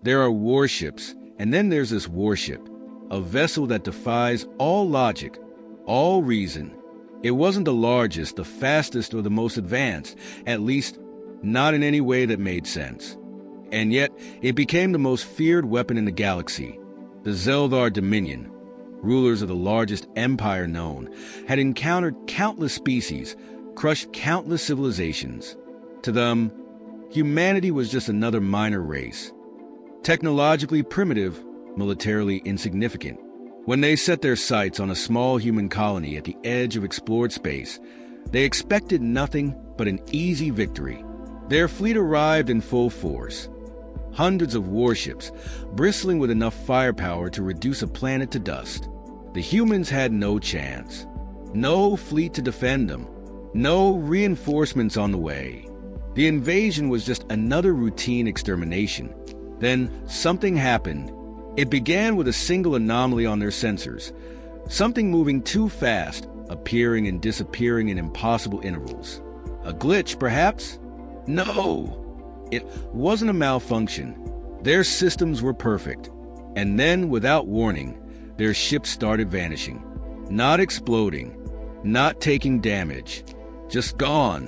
There are warships, and then there's this warship, a vessel that defies all logic, all reason. It wasn't the largest, the fastest, or the most advanced, at least not in any way that made sense. And yet, it became the most feared weapon in the galaxy. The Zeldar Dominion, rulers of the largest empire known, had encountered countless species, crushed countless civilizations. To them, humanity was just another minor race. Technologically primitive, militarily insignificant. When they set their sights on a small human colony at the edge of explored space, they expected nothing but an easy victory. Their fleet arrived in full force. Hundreds of warships, bristling with enough firepower to reduce a planet to dust. The humans had no chance. No fleet to defend them. No reinforcements on the way. The invasion was just another routine extermination. Then something happened. It began with a single anomaly on their sensors. Something moving too fast, appearing and disappearing in impossible intervals. A glitch, perhaps? No! It wasn't a malfunction. Their systems were perfect. And then, without warning, their ships started vanishing. Not exploding. Not taking damage. Just gone.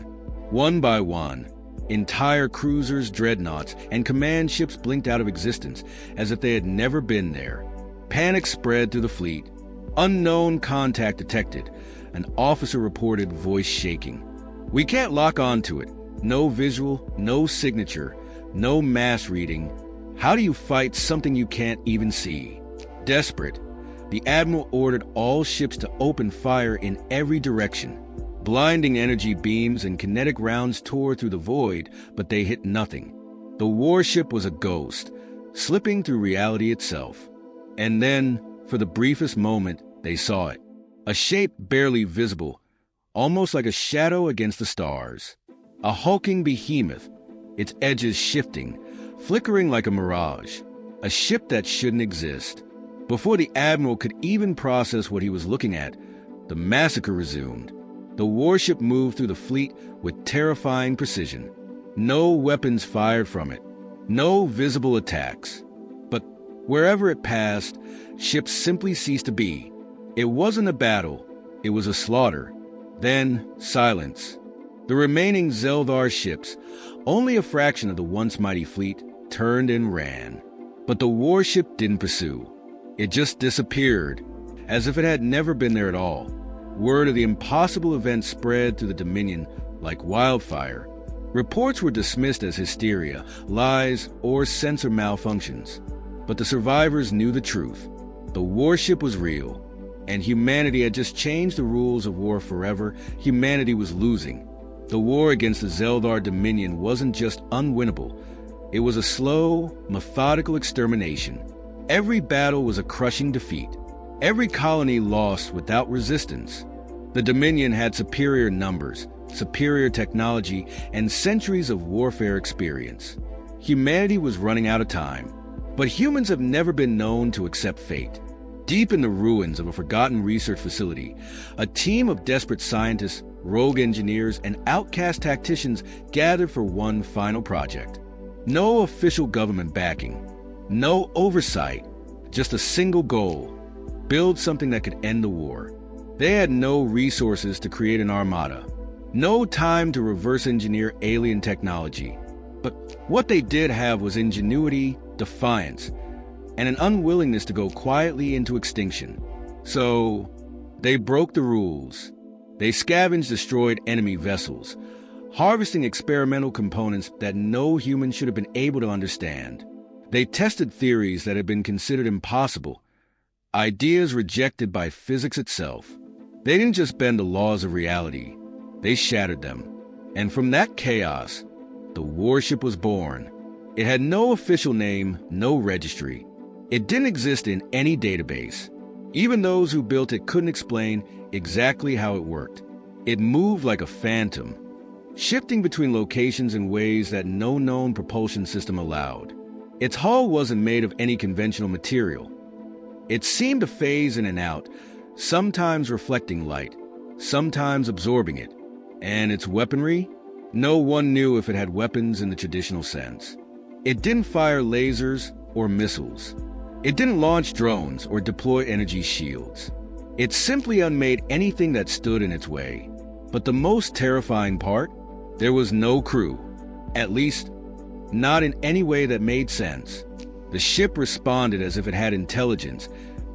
One by one. Entire cruisers, dreadnoughts, and command ships blinked out of existence as if they had never been there. Panic spread through the fleet. Unknown contact detected. An officer reported, voice shaking. "We can't lock onto it. No visual, no signature, no mass reading. How do you fight something you can't even see?" Desperate, the admiral ordered all ships to open fire in every direction. Blinding energy beams and kinetic rounds tore through the void, but they hit nothing. The warship was a ghost, slipping through reality itself. And then, for the briefest moment, they saw it. A shape barely visible, almost like a shadow against the stars. A hulking behemoth, its edges shifting, flickering like a mirage. A ship that shouldn't exist. Before the admiral could even process what he was looking at, the massacre resumed. The warship moved through the fleet with terrifying precision. No weapons fired from it. No visible attacks. But wherever it passed, ships simply ceased to be. It wasn't a battle. It was a slaughter. Then silence. The remaining Zeldar ships, only a fraction of the once mighty fleet, turned and ran. But the warship didn't pursue. It just disappeared, as if it had never been there at all. Word of the impossible event spread through the Dominion like wildfire. Reports were dismissed as hysteria, lies, or sensor malfunctions. But the survivors knew the truth. The warship was real, and humanity had just changed the rules of war forever. Humanity was losing. The war against the Zeldar Dominion wasn't just unwinnable. It was a slow, methodical extermination. Every battle was a crushing defeat. Every colony lost without resistance. The Dominion had superior numbers, superior technology, and centuries of warfare experience. Humanity was running out of time. But humans have never been known to accept fate. Deep in the ruins of a forgotten research facility, a team of desperate scientists, rogue engineers, and outcast tacticians gathered for one final project. No official government backing. No oversight. Just a single goal. Build something that could end the war. They had no resources to create an armada. No time to reverse engineer alien technology. But what they did have was ingenuity, defiance, and an unwillingness to go quietly into extinction. So, they broke the rules. They scavenged destroyed enemy vessels, harvesting experimental components that no human should have been able to understand. They tested theories that had been considered impossible, ideas rejected by physics itself. They didn't just bend the laws of reality, they shattered them. And from that chaos, the warship was born. It had no official name, no registry. It didn't exist in any database. Even those who built it couldn't explain exactly how it worked. It moved like a phantom, shifting between locations in ways that no known propulsion system allowed. Its hull wasn't made of any conventional material. It seemed to phase in and out, sometimes reflecting light, sometimes absorbing it. And its weaponry? No one knew if it had weapons in the traditional sense. It didn't fire lasers or missiles. It didn't launch drones or deploy energy shields. It simply unmade anything that stood in its way. But the most terrifying part? There was no crew. At least, not in any way that made sense. The ship responded as if it had intelligence,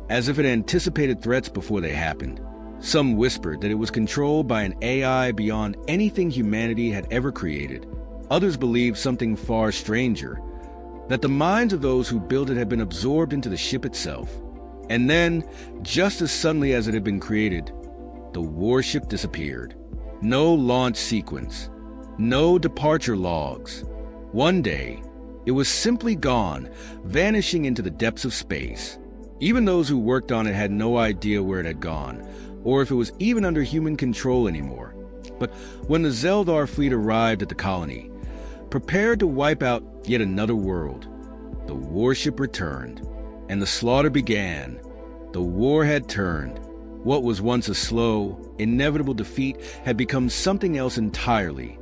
as if it anticipated threats before they happened. Some whispered that it was controlled by an AI beyond anything humanity had ever created. Others believed something far stranger, that the minds of those who built it had been absorbed into the ship itself. And then, just as suddenly as it had been created, the warship disappeared. No launch sequence, no departure logs. One day, it was simply gone, vanishing into the depths of space. Even those who worked on it had no idea where it had gone, or if it was even under human control anymore. But when the Zeldar fleet arrived at the colony, prepared to wipe out yet another world, the warship returned, and the slaughter began. The war had turned. What was once a slow, inevitable defeat had become something else entirely.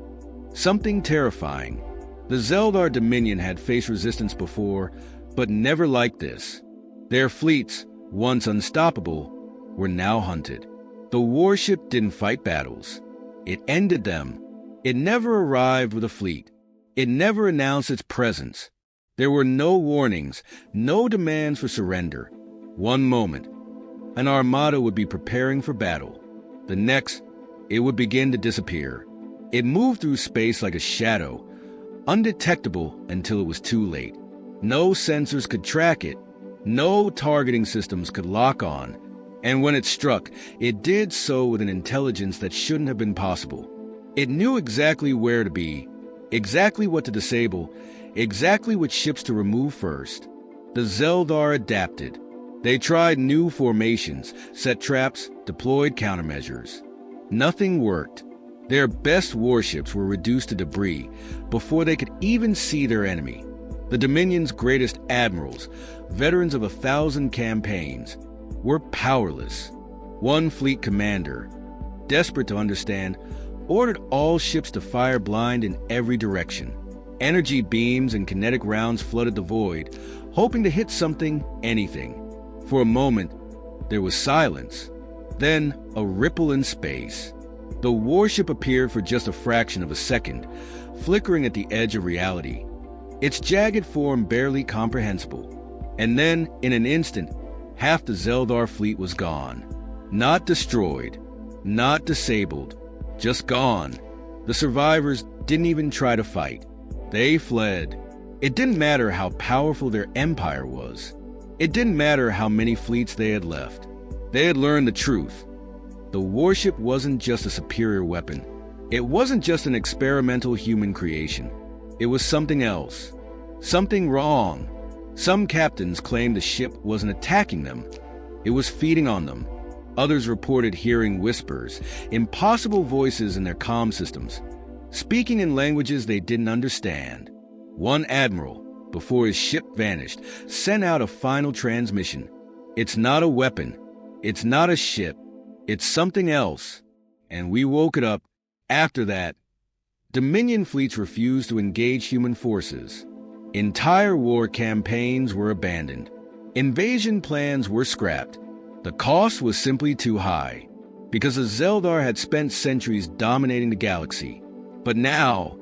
Something terrifying. The Zeldar Dominion had faced resistance before, but never like this. Their fleets, once unstoppable, were now hunted. The warship didn't fight battles. It ended them. It never arrived with a fleet. It never announced its presence. There were no warnings, no demands for surrender. One moment, an armada would be preparing for battle. The next, it would begin to disappear. It moved through space like a shadow, undetectable until it was too late. No sensors could track it. No targeting systems could lock on. And when it struck, it did so with an intelligence that shouldn't have been possible. It knew exactly where to be, exactly what to disable, exactly which ships to remove first. The Zeldar adapted. They tried new formations, set traps, deployed countermeasures. Nothing worked. Their best warships were reduced to debris before they could even see their enemy. The Dominion's greatest admirals, veterans of 1,000 campaigns, were powerless. One fleet commander, desperate to understand, ordered all ships to fire blind in every direction. Energy beams and kinetic rounds flooded the void, hoping to hit something, anything. For a moment, there was silence, then a ripple in space. The warship appeared for just a fraction of a second, flickering at the edge of reality, its jagged form barely comprehensible. And then, in an instant, half the Zeldar fleet was gone. Not destroyed, not disabled, just gone. The survivors didn't even try to fight. They fled. It didn't matter how powerful their empire was. It didn't matter how many fleets they had left. They had learned the truth. The warship wasn't just a superior weapon. It wasn't just an experimental human creation. It was something else. Something wrong. Some captains claimed the ship wasn't attacking them. It was feeding on them. Others reported hearing whispers, impossible voices in their comm systems, speaking in languages they didn't understand. One admiral, before his ship vanished, sent out a final transmission. It's not a weapon. It's not a ship. It's something else. And we woke it up. After that, Dominion fleets refused to engage human forces. Entire war campaigns were abandoned. Invasion plans were scrapped. The cost was simply too high, because the Zeldar had spent centuries dominating the galaxy. But now,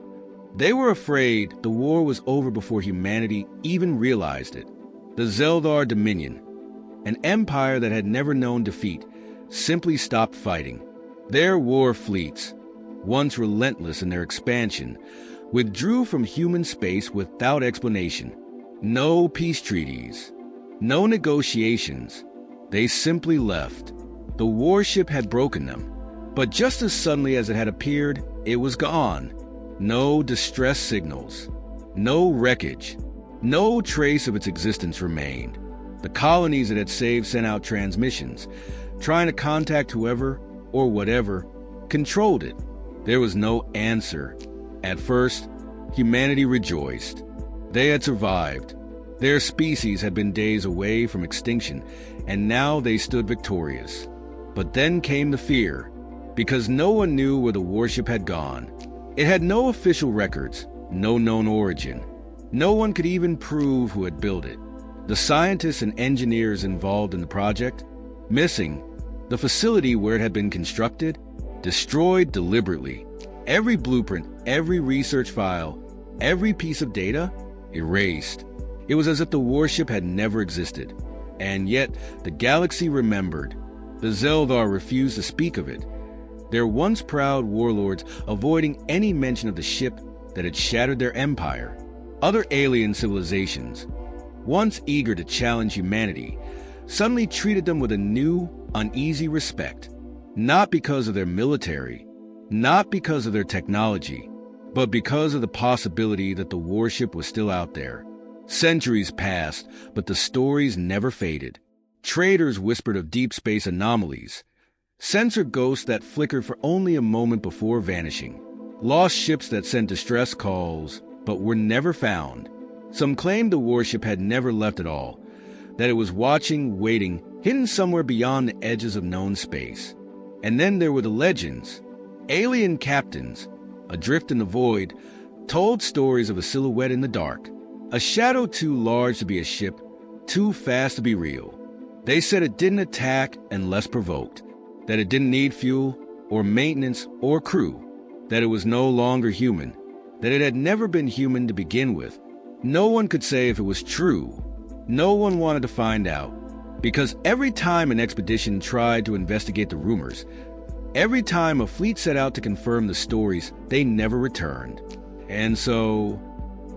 they were afraid the war was over before humanity even realized it. The Zeldar Dominion, an empire that had never known defeat, simply stopped fighting. Their war fleets, once relentless in their expansion, withdrew from human space without explanation. No peace treaties, no negotiations. They simply left. The warship had broken them, but just as suddenly as it had appeared, it was gone. No distress signals, no wreckage, no trace of its existence remained. The colonies it had saved sent out transmissions, trying to contact whoever or whatever controlled it. There was no answer. At first, humanity rejoiced. They had survived. Their species had been days away from extinction, and now they stood victorious. But then came the fear, because no one knew where the warship had gone. It had no official records, no known origin. No one could even prove who had built it. the scientists and engineers involved in the project, missing, the facility where it had been constructed, destroyed deliberately, every blueprint, every research file, every piece of data, erased. It was as if the warship had never existed. And yet, the galaxy remembered. The Zeldar refused to speak of it, their once proud warlords avoiding any mention of the ship that had shattered their empire. Other alien civilizations, once eager to challenge humanity, suddenly treated them with a new, uneasy respect, not because of their military, not because of their technology, but because of the possibility that the warship was still out there. Centuries passed, but the stories never faded. Traders whispered of deep space anomalies, sensor ghosts that flickered for only a moment before vanishing, lost ships that sent distress calls but were never found. Some claimed the warship had never left at all, that it was watching, waiting, hidden somewhere beyond the edges of known space. And then there were the legends. Alien captains, adrift in the void, told stories of a silhouette in the dark, a shadow too large to be a ship, too fast to be real. They said it didn't attack unless provoked, that it didn't need fuel or maintenance or crew, that it was no longer human, that it had never been human to begin with. No one could say if it was true. No one wanted to find out, because every time an expedition tried to investigate the rumors, every time a fleet set out to confirm the stories, they never returned. And so,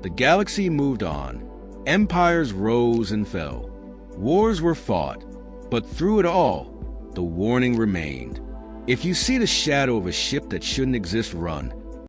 the galaxy moved on. Empires rose and fell. Wars were fought, but through it all, the warning remained. If you see the shadow of a ship that shouldn't exist, run.